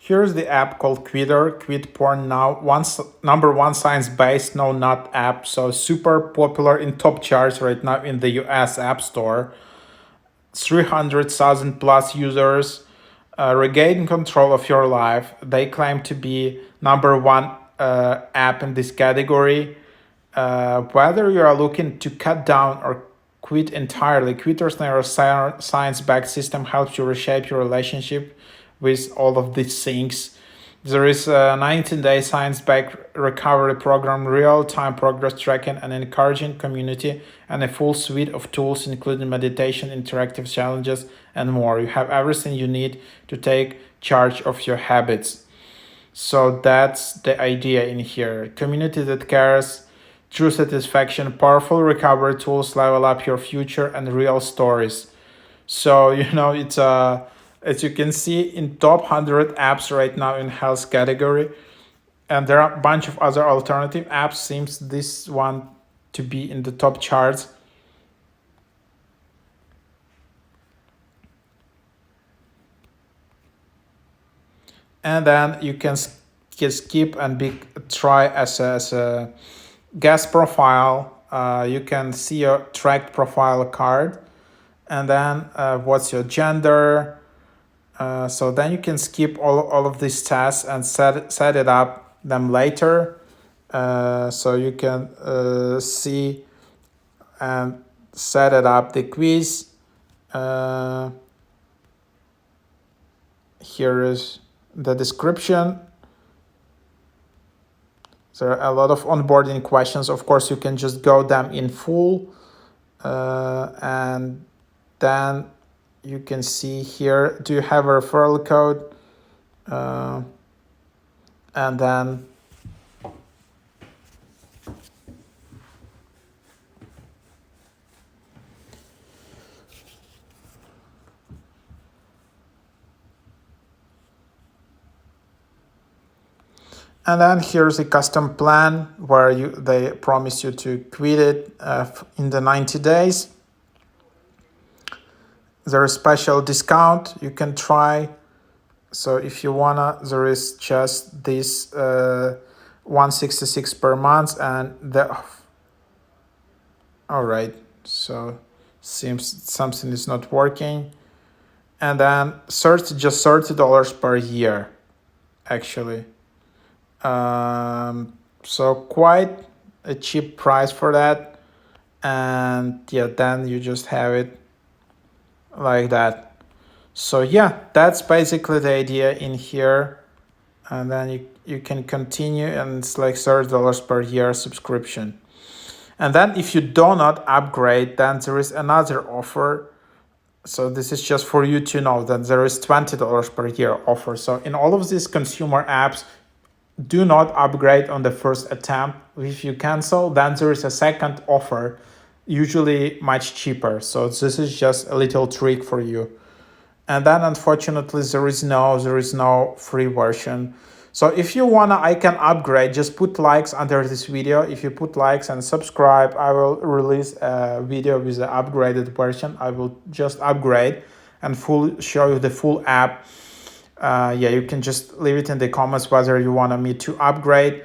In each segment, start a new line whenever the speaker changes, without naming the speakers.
Here's the app called QUITTR, Quit Porn Now. Number one science-based, no nut app. So super popular in top charts right now in the US App Store. 300,000 plus users. Regain control of your life. They claim to be number one app in this category. Whether you are looking to cut down or quit entirely, QUITTR's neuroscience-backed system helps you reshape your relationship with all of these things. There is a 19-day science-backed recovery program, real-time progress tracking, an encouraging community, and a full suite of tools, including meditation, interactive challenges, and more. You have everything you need to take charge of your habits. So that's the idea in here. Community that cares, true satisfaction, powerful recovery tools, level up your future, and real stories. So, it's as you can see in top 100 apps right now in health category. And there are a bunch of other alternative apps. Seems this one to be in the top charts. And then you can skip and try as a guest profile. You can see your tracked profile card, and then what's your gender. So then you can skip all of these tasks and set it up them later. So you can see and set it up the quiz. Here is the description. There are a lot of onboarding questions. Of course, you can just go them in full. And then you can see here, do you have a referral code? And then here's a custom plan where they promise you to quit it in the 90 days. There is special discount you can try. So if you wanna, there is just this 166 per month, and all right. So seems something is not working, and then just $30 per year, actually. So quite a cheap price for that, and yeah, then you just have it like that. So yeah, that's basically the idea in here, and then you can continue, and it's like $30 per year subscription. And then if you do not upgrade, then there is another offer. So this is just for you to know that there is $20 per year offer. So in all of these consumer apps, do not upgrade on the first attempt. If you cancel, then there is a second offer, usually much cheaper. So this is just a little trick for you. And then unfortunately there is no free version. So if you wanna, I can upgrade. Just put likes under this video. If you put likes and subscribe, I will release a video with the upgraded version. I will just upgrade and show you the full app. Yeah, you can just leave it in the comments whether you want me to upgrade.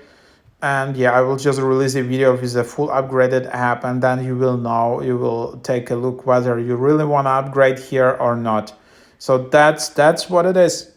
And yeah, I will just release a video with the full upgraded app, and then you will take a look whether you really want to upgrade here or not. So that's what it is.